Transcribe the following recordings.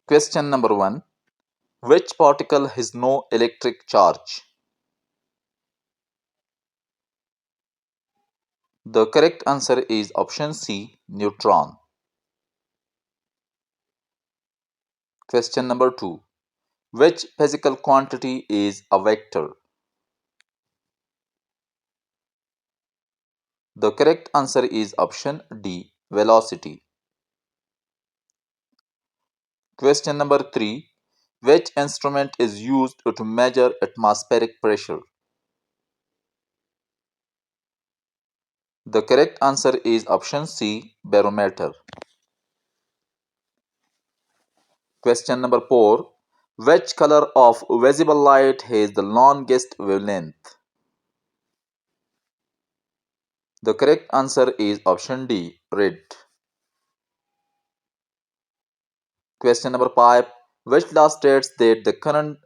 Question number 1. Which particle has no electric charge? The correct answer is option C, neutron. Question number 2. Which physical quantity is a vector? The correct answer is option D, velocity. Question number 3. Which instrument is used to measure atmospheric pressure? The correct answer is option C, barometer. Question number 4. Which color of visible light has the longest wavelength? The correct answer is option D, red. Question number 5. Which law states that the current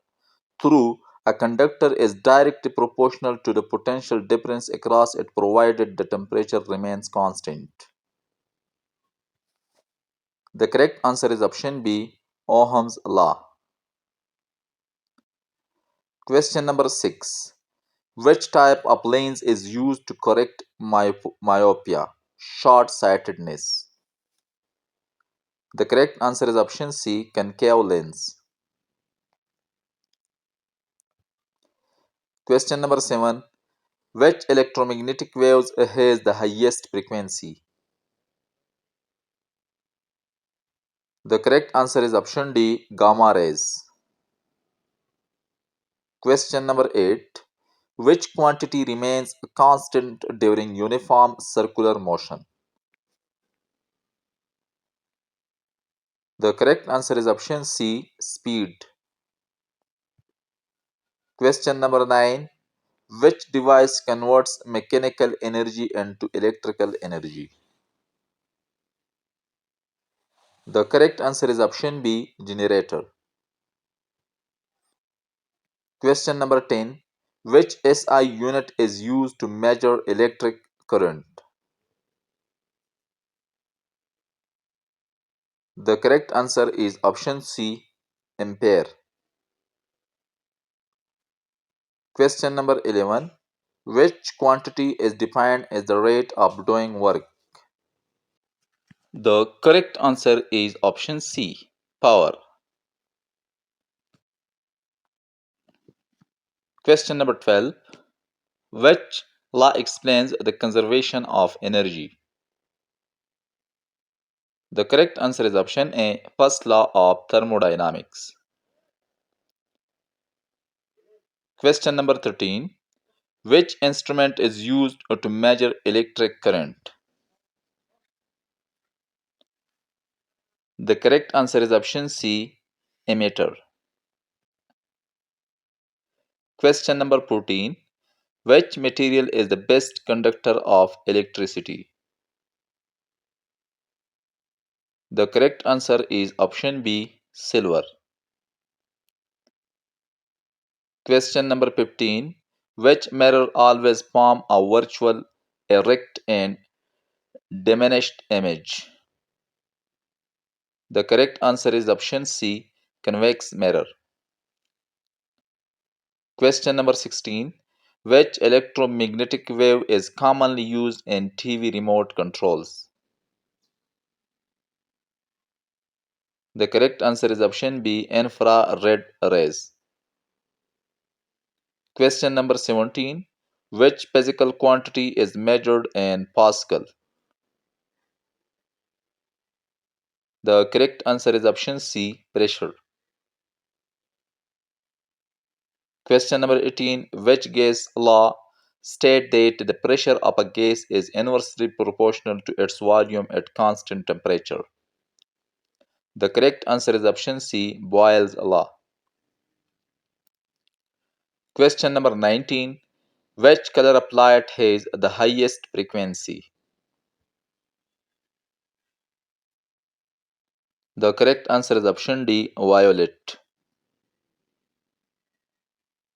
through a conductor is directly proportional to the potential difference across it provided the temperature remains constant? The correct answer is option B, Ohm's law. Question number 6. Which type of lens is used to correct myopia, short-sightedness? The correct answer is option C, concave lens. Question number 7. Which electromagnetic waves has the highest frequency? The correct answer is option D, gamma rays. Question number 8. Which quantity remains constant during uniform circular motion? The correct answer is option C, speed. Question number 9. Which device converts mechanical energy into electrical energy? The correct answer is option B, generator. Question number 10. Which SI unit is used to measure electric current? The correct answer is option C, ampere. Question number 11. Which quantity is defined as the rate of doing work? The correct answer is option C, power. Question number 12. Which law explains the conservation of energy? The correct answer is option A, first law of thermodynamics. Question number 13. Which instrument is used to measure electric current? The correct answer is option C, ammeter. Question number 14. Which material is the best conductor of electricity? The correct answer is option B, silver. Question number 15. Which mirror always form a virtual, erect and diminished image? The correct answer is option C, convex mirror. Question number 16. Which electromagnetic wave is commonly used in TV remote controls? The correct answer is option B, infrared rays. Question number 17. Which physical quantity is measured in Pascal? The correct answer is option C, pressure. Question number 18. Which gas law states that the pressure of a gas is inversely proportional to its volume at constant temperature? The correct answer is option C, Boyle's law. Question number 19. Which color of light has the highest frequency? The correct answer is option D, violet.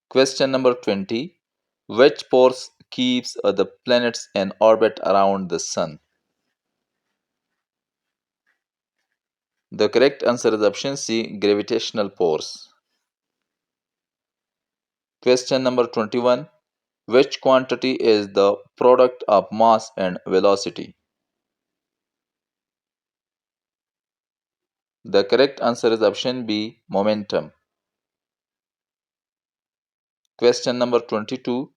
Question number 20. Which force keeps the planets in orbit around the sun? The correct answer is option C, gravitational force. Question number 21. Which quantity is the product of mass and velocity? The correct answer is option B, momentum. Question number 22.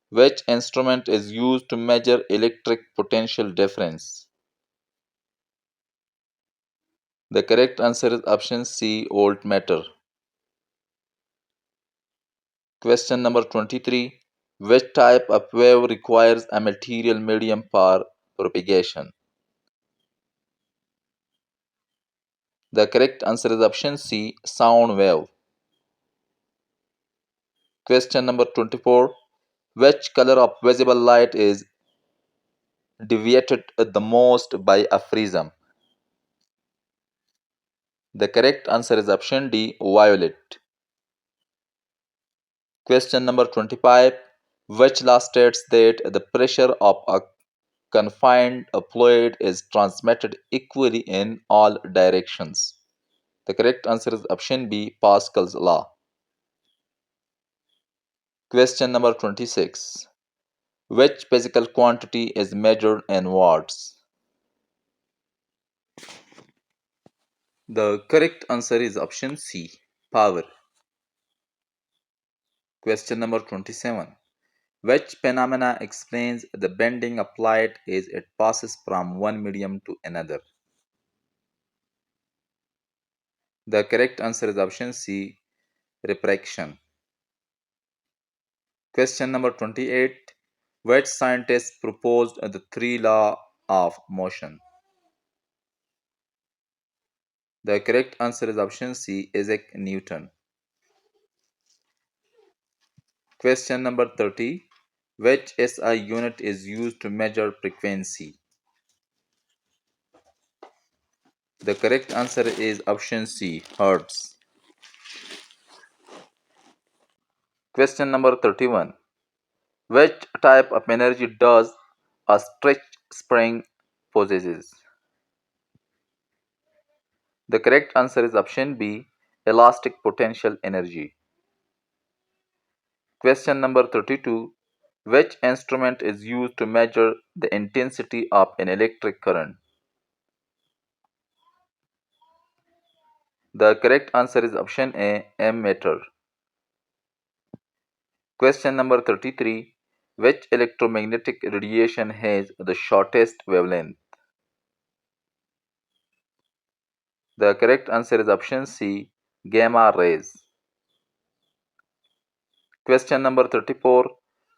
Which instrument is used to measure electric potential difference? The correct answer is option C, voltmeter. Question number 23. Which type of wave requires a material medium for propagation? The correct answer is option C, sound wave. Question number 24. Which color of visible light is deviated the most by a prism? The correct answer is option D, violet. Question number 25. Which law states that the pressure of a confined fluid is transmitted equally in all directions? The correct answer is option B, Pascal's law. Question number 26. Which physical quantity is measured in watts? The correct answer is option C, power. Question number 27. Which phenomena explains the bending of light as it passes from one medium to another? The correct answer is option C, refraction. Question number 28. Which scientist proposed the three law of motion? The correct answer is option C, Isaac Newton. Question number 30. Which SI unit is used to measure frequency? The correct answer is option C, Hertz. Question number 31. Which type of energy does a stretch spring possesses? The correct answer is option B, elastic potential energy. Question number 32. Which instrument is used to measure the intensity of an electric current? The correct answer is option A, ammeter. Question number 33. Which electromagnetic radiation has the shortest wavelength? The correct answer is option C, gamma rays. Question number 34.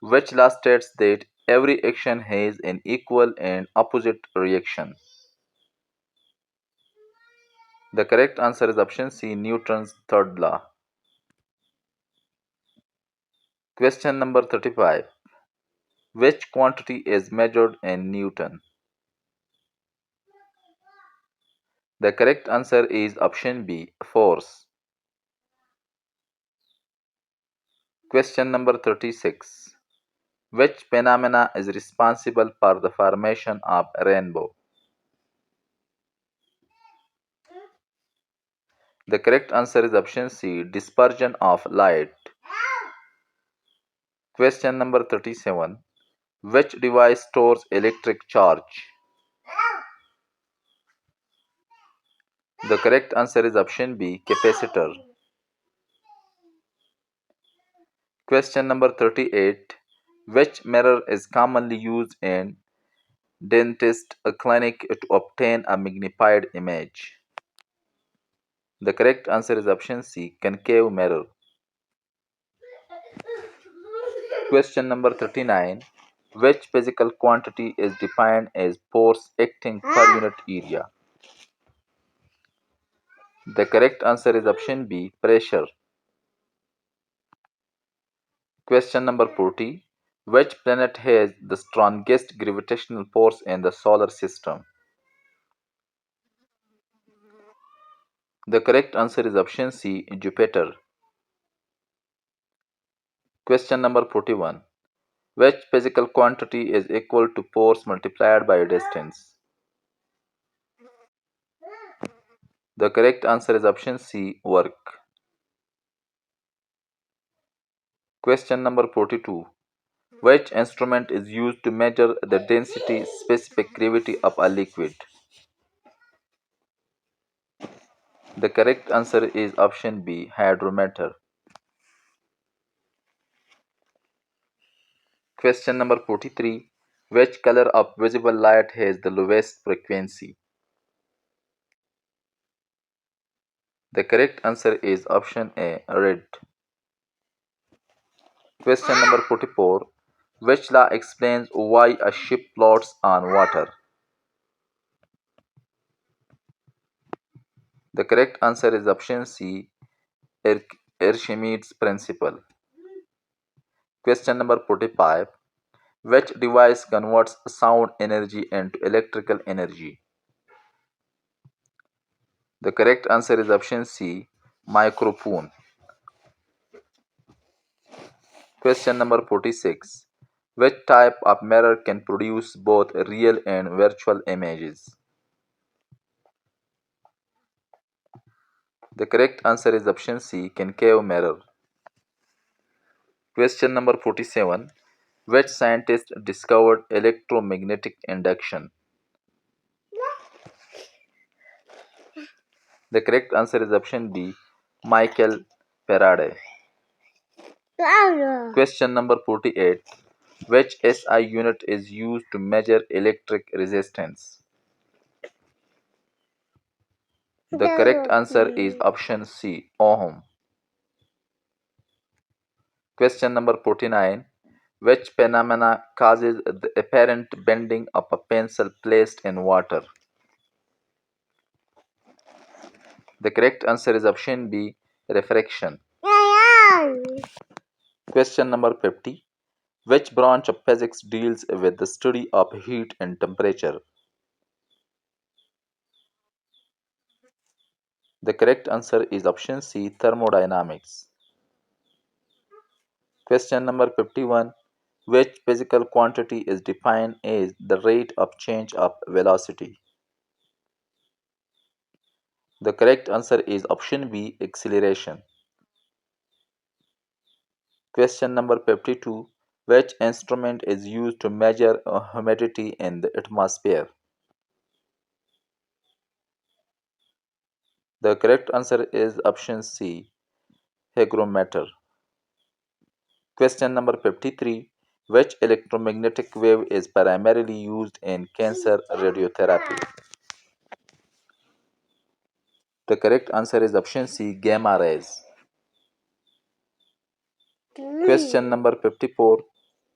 Which law states that every action has an equal and opposite reaction? The correct answer is option C, Newton's third law. Question number 35. Which quantity is measured in Newton? The correct answer is option B, force. Question number 36. Which phenomena is responsible for the formation of a rainbow? The correct answer is option C, dispersion of light. Question number 37. Which device stores electric charge? The correct answer is option B, capacitor. Question number 38. Which mirror is commonly used in dentist clinic to obtain a magnified image? The correct answer is option C, concave mirror. Question number 39. Which physical quantity is defined as force acting per unit area? The correct answer is option B, pressure. Question number 40. Which planet has the strongest gravitational force in the solar system? The correct answer is option C, Jupiter. Question number 41. Which physical quantity is equal to force multiplied by distance? The correct answer is option C, work. Question number 42. Which instrument is used to measure the density specific gravity of a liquid? The correct answer is option B, hydrometer. Question number 43. Which color of visible light has the lowest frequency? The correct answer is option A, red. Question number 44. Which law explains why a ship floats on water? The correct answer is option C, Ar- Archimedes' principle. Question number 45. Which device converts sound energy into electrical energy? The correct answer is option C, microphone. Question number 46. Which type of mirror can produce both real and virtual images? The correct answer is option C, concave mirror. Question number 47. Which scientist discovered electromagnetic induction? The correct answer is option B, Michael Faraday. Question number 48. Which SI unit is used to measure electric resistance? The correct answer is option C, ohm. Question number 49. Which phenomena causes the apparent bending of a pencil placed in water? The correct answer is option B, refraction. Question number 50. Which branch of physics deals with the study of heat and temperature? The correct answer is option C, thermodynamics. Question number 51. Which physical quantity is defined as the rate of change of velocity? The correct answer is option B, acceleration. Question number 52. Which instrument is used to measure humidity in the atmosphere? The correct answer is option C, hygrometer. Question number 53. Which electromagnetic wave is primarily used in cancer radiotherapy? The correct answer is option C, gamma rays. Question number 54.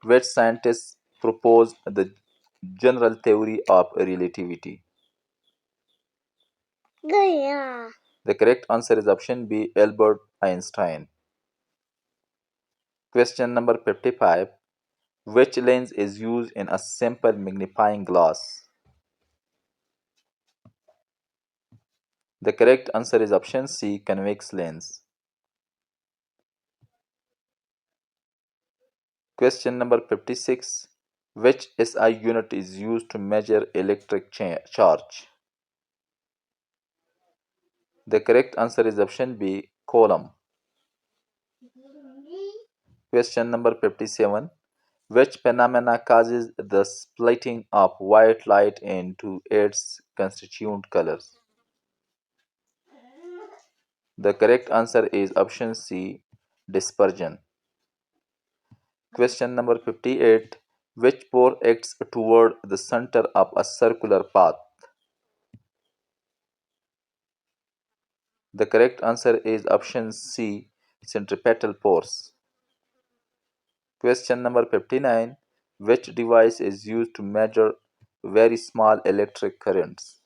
Which scientists proposed the general theory of relativity? The correct answer is option B, Albert Einstein. Question number 55. Which lens is used in a simple magnifying glass? The correct answer is option C, convex lens. Question number 56. Which SI unit is used to measure electric charge? The correct answer is option B, coulomb. Question number 57. Which phenomena causes the splitting of white light into its constituent colors? The correct answer is option C, dispersion. Question number 58. Which pore acts toward the center of a circular path? The correct answer is option C, centripetal pores. Question number 59. Which device is used to measure very small electric currents?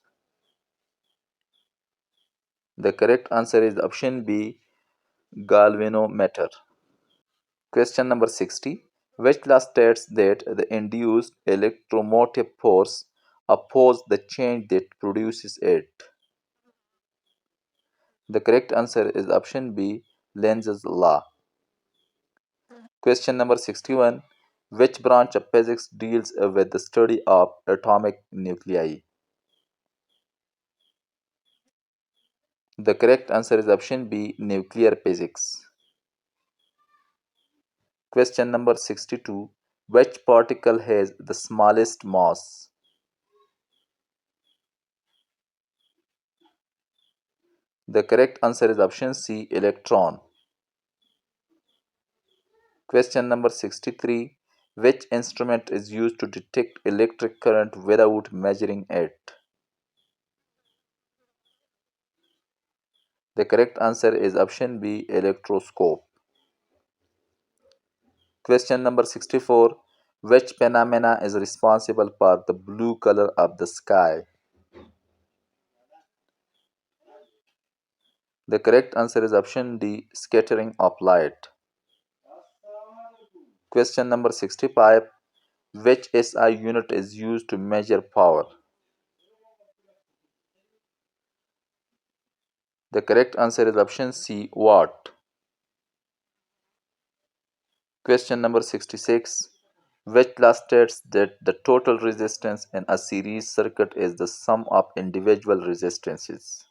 The correct answer is option B, galvanometer. Question number 60. Which law states that the induced electromotive force opposes the change that produces it? The correct answer is option B, Lenz's law. Question number 61. Which branch of physics deals with the study of atomic nuclei? The correct answer is option B, nuclear physics. Question number 62. Which particle has the smallest mass? The correct answer is option C, electron. Question number 63. Which instrument is used to detect electric current without measuring it? The correct answer is option B, electroscope. Question number 64. Which phenomena is responsible for the blue color of the sky? The correct answer is option D, scattering of light. Question number 65. Which SI unit is used to measure power? The correct answer is option C, watt. Question number 66. Which law states that the total resistance in a series circuit is the sum of individual resistances?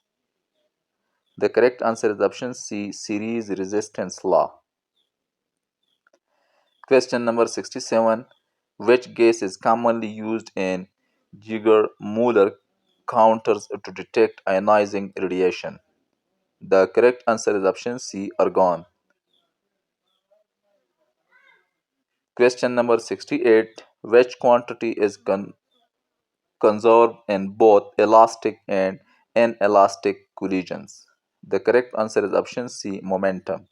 The correct answer is option C, series resistance law. Question number 67. Which gas is commonly used in Geiger-Müller counters to detect ionizing radiation? The correct answer is option C, argon. Question number 68. Which quantity is conserved in both elastic and inelastic collisions? The correct answer is option C, momentum.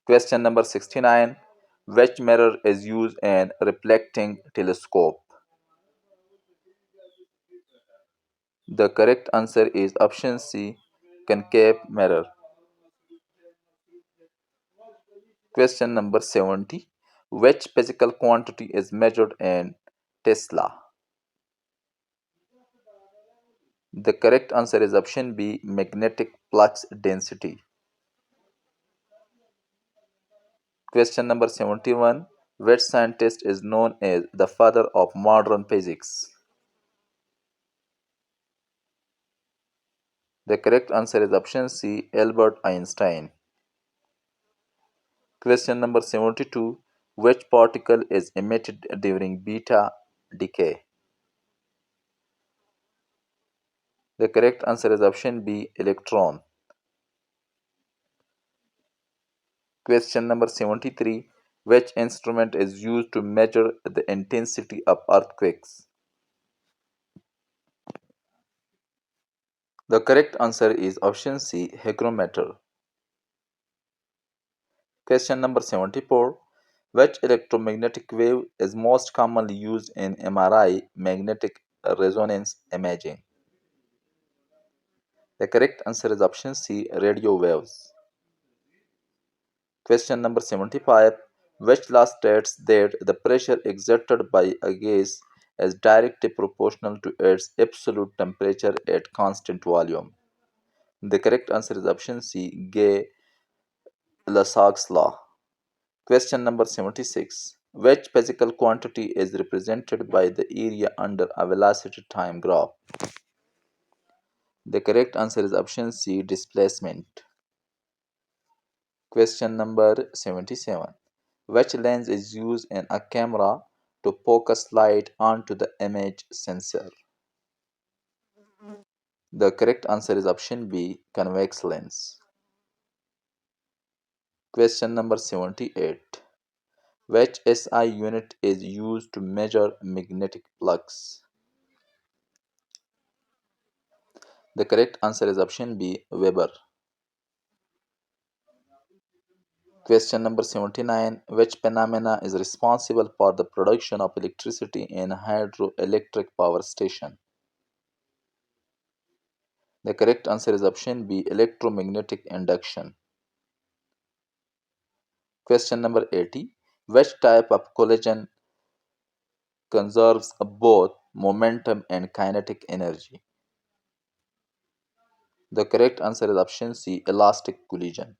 Question number 69. Which mirror is used in reflecting telescope? The correct answer is option C, concave mirror. Question number 70. Which physical quantity is measured in Tesla? The correct answer is option B, magnetic flux density. Question number 71. Which scientist is known as the father of modern physics? The correct answer is option C, Albert Einstein. Question number 72. Which particle is emitted during beta decay? The correct answer is option B, electron. Question number 73. Which instrument is used to measure the intensity of earthquakes? The correct answer is option C, hygrometer. Question number 74. Which electromagnetic wave is most commonly used in MRI, magnetic resonance imaging? The correct answer is option C, radio waves. Question number 75. Which law states that the pressure exerted by a gas is directly proportional to its absolute temperature at constant volume? The correct answer is option C, Gay-Lussac's law. Question number 76. Which physical quantity is represented by the area under a velocity time graph? The correct answer is option C, displacement. Question number 77. Which lens is used in a camera to focus light onto the image sensor? The correct answer is option B, convex lens. Question number 78. Which SI unit is used to measure magnetic flux? The correct answer is option B, Weber. Question number 79. Which phenomena is responsible for the production of electricity in hydroelectric power station? The correct answer is option B, electromagnetic induction. Question number 80. Which type of collision conserves both momentum and kinetic energy? The correct answer is option C, elastic collision.